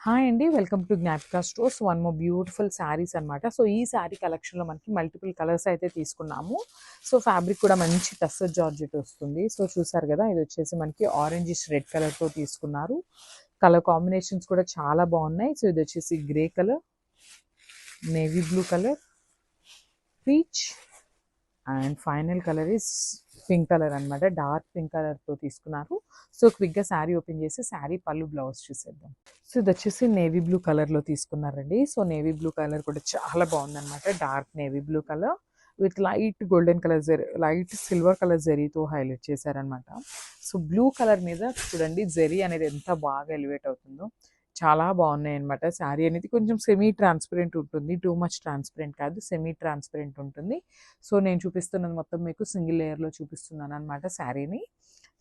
Hi అండి. Welcome to Gnapika stores. One more beautiful saris అనమాట. So ఈ శారీ కలెక్షన్లో మనకి మల్టిపుల్ కలర్స్ అయితే తీసుకున్నాము. సో ఫ్యాబ్రిక్ కూడా మంచి టస్సర్ జార్జెట్ వస్తుంది. సో చూసారు కదా, ఇది వచ్చేసి మనకి ఆరెంజిష్ రెడ్ కలర్తో తీసుకున్నారు. కలర్ కాంబినేషన్స్ కూడా చాలా బాగున్నాయి. సో ఇది వచ్చేసి grey colour, navy blue colour, peach and final colour is pink colour అనమాట. డార్క్ పింక్ కలర్తో తీసుకున్నారు. సో క్విక్గా శారీ ఓపెన్ చేసి శారీ పళ్ళు బ్లౌజ్ చూసేద్దాం. సో ఇది వచ్చేసి నేవీ బ్లూ కలర్లో తీసుకున్నారండి. సో నేవీ బ్లూ కలర్ కూడా చాలా బాగుందన్నమాట. Dark navy blue colour with light golden colour zari, light silver colour జెరీతో హైలైట్ చేశారనమాట. సో బ్లూ కలర్ మీద చూడండి జెరీ అనేది ఎంత బాగా ఎలివేట్ అవుతుందో. చాలా బాగున్నాయి అనమాట. శారీ అనేది కొంచెం సెమీ ట్రాన్స్పరెంట్ ఉంటుంది, టూ మచ్ ట్రాన్స్పరెంట్ కాదు, సెమీ ట్రాన్స్పరెంట్ ఉంటుంది. సో నేను చూపిస్తున్నది మొత్తం మీకు సింగిల్ లేయర్లో చూపిస్తున్నాను అనమాట శారీని.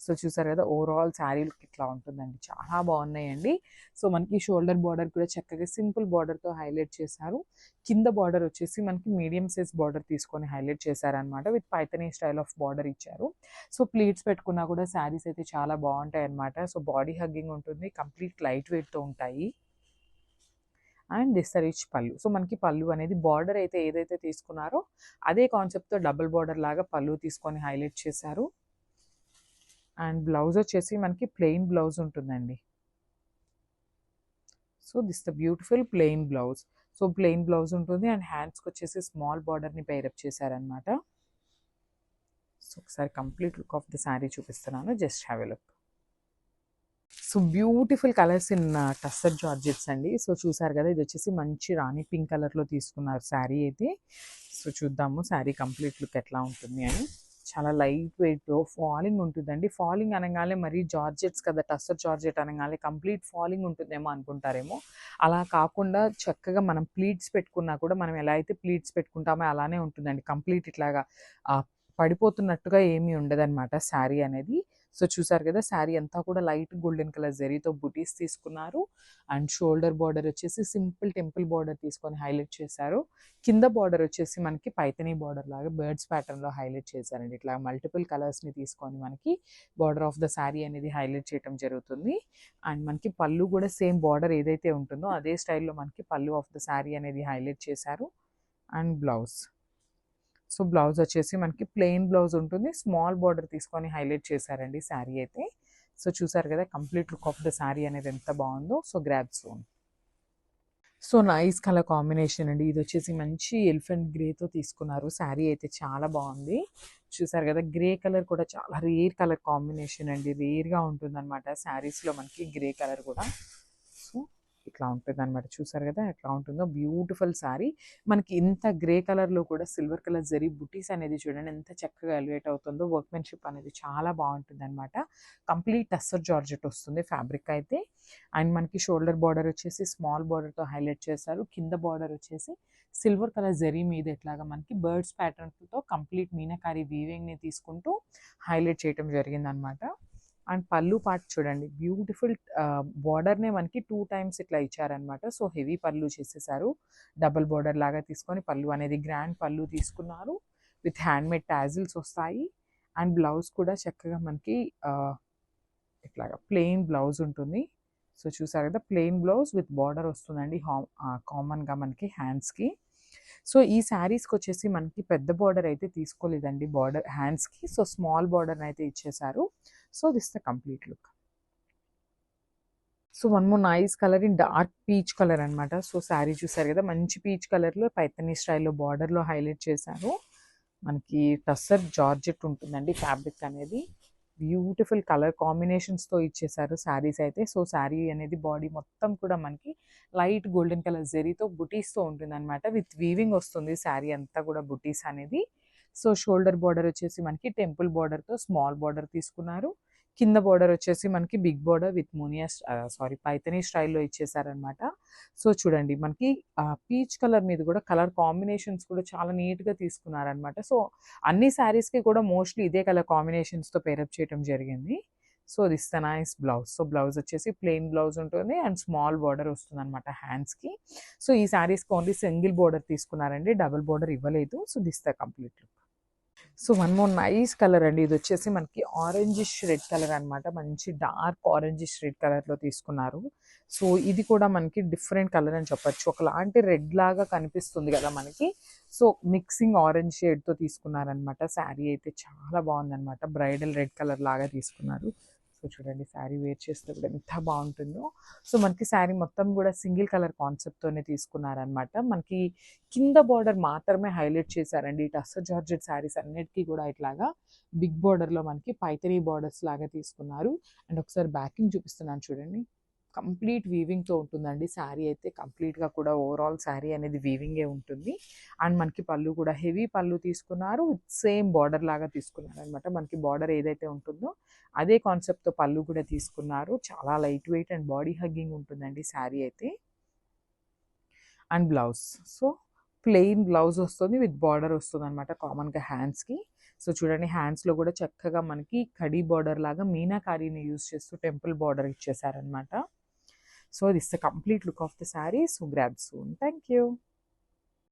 సో చూసారు కదా, ఓవరాల్ శారీ లుక్ ఇట్లా ఉంటుందండి. చాలా బాగున్నాయండి. సో మనకి షోల్డర్ బార్డర్ కూడా చక్కగా సింపుల్ బార్డర్తో హైలైట్ చేశారు. కింద బార్డర్ వచ్చేసి మనకి మీడియం సైజ్ బార్డర్ తీసుకొని హైలైట్ చేశారనమాట. With Paithani style of border ఇచ్చారు. సో ప్లీట్స్ పెట్టుకున్నా కూడా శారీస్ అయితే చాలా బాగుంటాయి అనమాట. సో బాడీ హగ్గింగ్ ఉంటుంది, కంప్లీట్ లైట్ వెయిట్తో ఉంటాయి. అండ్ దిస్ రిచ్ పళ్ళు. సో మనకి పళ్ళు అనేది బార్డర్ అయితే ఏదైతే తీసుకున్నారో అదే కాన్సెప్ట్తో డబుల్ బార్డర్ లాగా పళ్ళు తీసుకొని హైలైట్ చేశారు. అండ్ బ్లౌజ్ వచ్చేసి మనకి ప్లెయిన్ బ్లౌజ్ ఉంటుందండి. So this the beautiful plain blouse. So plain blouse ఉంటుంది అండ్ హ్యాండ్స్కి వచ్చేసి స్మాల్ బార్డర్ని పైరప్ చేశారనమాట. సో ఒకసారి complete look of the sari చూపిస్తున్నాను, just have a look. So beautiful colours in tussar georgettes అండి. సో చూసారు కదా, ఇది వచ్చేసి మంచి రాణి పింక్ కలర్లో తీసుకున్నారు శారీ అయితే. సో చూద్దాము శారీ కంప్లీట్ లుక్ ఎట్లా ఉంటుంది అని. చాలా లైట్ వెయిట్ ఫాలింగ్ ఉంటుందండి. ఫాలింగ్ అనగానే మరీ జార్జెట్స్ కదా, టస్సర్ జార్జెట్ అనగానే కంప్లీట్ ఫాలింగ్ ఉంటుందేమో అనుకుంటారేమో. అలా కాకుండా చక్కగా మనం ప్లీట్స్ పెట్టుకున్నా కూడా మనం ఎలా అయితే ప్లీట్స్ పెట్టుకుంటామో అలానే ఉంటుందండి. కంప్లీట్ ఇట్లాగా పడిపోతున్నట్టుగా ఏమీ ఉండదన్నమాట శారీ అనేది. సో చూసారు కదా, శారీ అంతా కూడా లైట్ గోల్డెన్ కలర్ జరీతో బుటీస్ తీసుకున్నారు. అండ్ షోల్డర్ బార్డర్ వచ్చేసి సింపుల్ టెంపుల్ బార్డర్ తీసుకొని హైలైట్ చేశారు. కింద బార్డర్ వచ్చేసి మనకి పైథనీ బార్డర్ లాగా బర్డ్స్ ప్యాటర్న్లో హైలైట్ చేశారండి. ఇట్లా మల్టిపుల్ కలర్స్ని తీసుకొని మనకి బార్డర్ ఆఫ్ ద శారీ అనేది హైలైట్ చేయడం జరుగుతుంది. అండ్ మనకి పళ్ళు కూడా సేమ్ బార్డర్ ఏదైతే ఉంటుందో అదే స్టైల్లో మనకి పళ్ళు ఆఫ్ ద శారీ అనేది హైలైట్ చేశారు. And blouse. సో బ్లౌజ్ వచ్చేసి మనకి ప్లెయిన్ బ్లౌజ్ ఉంటుంది, స్మాల్ బార్డర్ తీసుకొని హైలైట్ చేశారండి శారీ అయితే. సో చూసారు కదా, complete look of the sari అనేది ఎంత బాగుందో. సో గ్రాబ్ సోన్. సో నైస్ కలర్ కాంబినేషన్ అండి. ఇది వచ్చేసి మంచి ఎలిఫెంట్ గ్రేతో తీసుకున్నారు. శారీ అయితే చాలా బాగుంది. చూసారు కదా, గ్రే కలర్ కూడా చాలా రేర్ కలర్ కాంబినేషన్ అండి. రేర్గా ఉంటుంది అనమాట శారీస్లో మనకి గ్రే కలర్ కూడా. సో ఇట్లా ఉంటుంది అనమాట. చూసారు కదా ఎట్లా ఉంటుందో, బ్యూటిఫుల్ శారీ. మనకి ఇంత గ్రే కలర్లో కూడా సిల్వర్ కలర్ జరీ బుటీస్ అనేది చూడండి ఎంత చక్కగా ఎలివేట్ అవుతుందో. వర్క్మెన్షిప్ అనేది చాలా బాగుంటుంది అనమాట. కంప్లీట్ టస్సర్ జార్జెట్ వస్తుంది ఫ్యాబ్రిక్ అయితే. అండ్ మనకి షోల్డర్ బార్డర్ వచ్చేసి స్మాల్ బార్డర్తో హైలైట్ చేశారు. కింద బార్డర్ వచ్చేసి సిల్వర్ కలర్ జరీ మీద ఎట్లాగా మనకి బర్డ్స్ ప్యాటర్న్తో కంప్లీట్ మీనకారి వీవింగ్ని తీసుకుంటూ హైలైట్ చేయడం జరిగింది అనమాట. అండ్ పళ్ళు పార్ట్ చూడండి, బ్యూటిఫుల్ బార్డర్నే మనకి 2 టైమ్స్ ఇట్లా ఇచ్చారనమాట. సో హెవీ పళ్ళు చేసేసారు. డబుల్ బార్డర్ లాగా తీసుకొని పళ్ళు అనేది గ్రాండ్ పళ్ళు తీసుకున్నారు. విత్ హ్యాండ్మేడ్ టాజిల్స్ వస్తాయి. అండ్ బ్లౌజ్ కూడా చక్కగా మనకి ఇట్లాగా ప్లెయిన్ బ్లౌజ్ ఉంటుంది. సో చూసారు కదా, ప్లెయిన్ బ్లౌజ్ విత్ బార్డర్ వస్తుందండి కామన్గా మనకి హ్యాండ్స్కి. సో ఈ శారీస్కి వచ్చేసి మనకి పెద్ద బార్డర్ అయితే తీసుకోలేదండి బార్డర్ హ్యాండ్స్కి. సో స్మాల్ బార్డర్ అయితే ఇచ్చేసారు. So this the complete look. So one more nice colour in dark peach colour అనమాట. సో శారీ చూసారు కదా, మంచి పీచ్ కలర్లో పైథనీ స్టైల్లో బార్డర్లో హైలైట్ చేశారు. మనకి టస్సర్ జార్జెట్ ఉంటుందండి ఫ్యాబ్రిక్ అనేది. బ్యూటిఫుల్ కలర్ కాంబినేషన్స్తో ఇచ్చేసారు శారీస్ అయితే. సో శారీ అనేది బాడీ మొత్తం కూడా మనకి లైట్ గోల్డెన్ కలర్ జరీతో బుటీస్తో ఉంటుంది అనమాట. విత్ వీవింగ్ వస్తుంది శారీ అంతా కూడా బుటీస్ అనేది. సో షోల్డర్ బార్డర్ వచ్చేసి మనకి టెంపుల్ బార్డర్తో స్మాల్ బార్డర్ తీసుకున్నారు. కింద బార్డర్ వచ్చేసి మనకి బిగ్ బార్డర్ విత్ పైథనీ స్టైల్లో ఇచ్చేసారనమాట. సో చూడండి, మనకి పీచ్ కలర్ మీద కూడా కలర్ కాంబినేషన్స్ కూడా చాలా నీట్గా తీసుకున్నారనమాట. సో అన్ని శారీస్కి కూడా మోస్ట్లీ ఇదే కలర్ కాంబినేషన్స్తో పేరప్ చేయడం జరిగింది. So this the nice blouse. So blouse వచ్చేసి ప్లెయిన్ బ్లౌజ్ ఉంటుంది అండ్ స్మాల్ బార్డర్ వస్తుంది అనమాట హ్యాండ్స్కి. సో ఈ శారీస్కి ఓన్లీ సింగిల్ బార్డర్ తీసుకున్నారండి, డబుల్ బార్డర్ ఇవ్వలేదు. So this the complete look. So one more nice colour అండి. ఇది వచ్చేసి మనకి ఆరెంజిష్ రెడ్ కలర్ అనమాట. మంచి డార్క్ ఆరెంజిష్ రెడ్ కలర్లో తీసుకున్నారు. సో ఇది కూడా మనకి డిఫరెంట్ కలర్ అని చెప్పొచ్చు. ఒకలాంటి రెడ్ లాగా కనిపిస్తుంది కదా మనకి. సో మిక్సింగ్ ఆరెంజ్ షేడ్తో తీసుకున్నారనమాట. శారీ అయితే చాలా బాగుందనమాట. బ్రైడల్ రెడ్ కలర్ లాగా తీసుకున్నారు. సో చూడండి శారీ వేర్ చేస్తే కూడా ఎంత బాగుంటుందో. సో మనకి శారీ మొత్తం కూడా సింగిల్ కలర్ కాన్సెప్ట్తోనే తీసుకున్నారనమాట. మనకి కింద బార్డర్ మాత్రమే హైలైట్ చేశారండి. టస్సర్ జార్జెట్ శారీస్ అన్నిటికీ కూడా ఇట్లాగా బిగ్ బార్డర్లో మనకి పైతరీ బార్డర్స్ లాగా తీసుకున్నారు. అండ్ ఒకసారి బ్యాకింగ్ చూపిస్తున్నాను చూడండి. కంప్లీట్ వీవింగ్తో ఉంటుందండి శారీ అయితే. కంప్లీట్గా కూడా ఓవరాల్ శారీ అనేది వీవింగే ఉంటుంది. అండ్ మనకి పళ్ళు కూడా హెవీ పళ్ళు తీసుకున్నారు. సేమ్ బార్డర్ లాగా తీసుకున్నారు అనమాట. మనకి బార్డర్ ఏదైతే ఉంటుందో అదే కాన్సెప్ట్తో పళ్ళు కూడా తీసుకున్నారు. చాలా light weight and body hugging ఉంటుందండి శారీ అయితే. And blouse, so plain blouse వస్తుంది విత్ బార్డర్ వస్తుంది అనమాట కామన్గా హ్యాండ్స్కి. సో చూడండి హ్యాండ్స్లో కూడా చక్కగా మనకి కడీ బార్డర్ లాగా మీనాకారీని యూజ్ చేస్తూ టెంపుల్ బార్డర్ ఇచ్చేసారనమాట. So this the complete look of the sari. So grab soon. Thank you.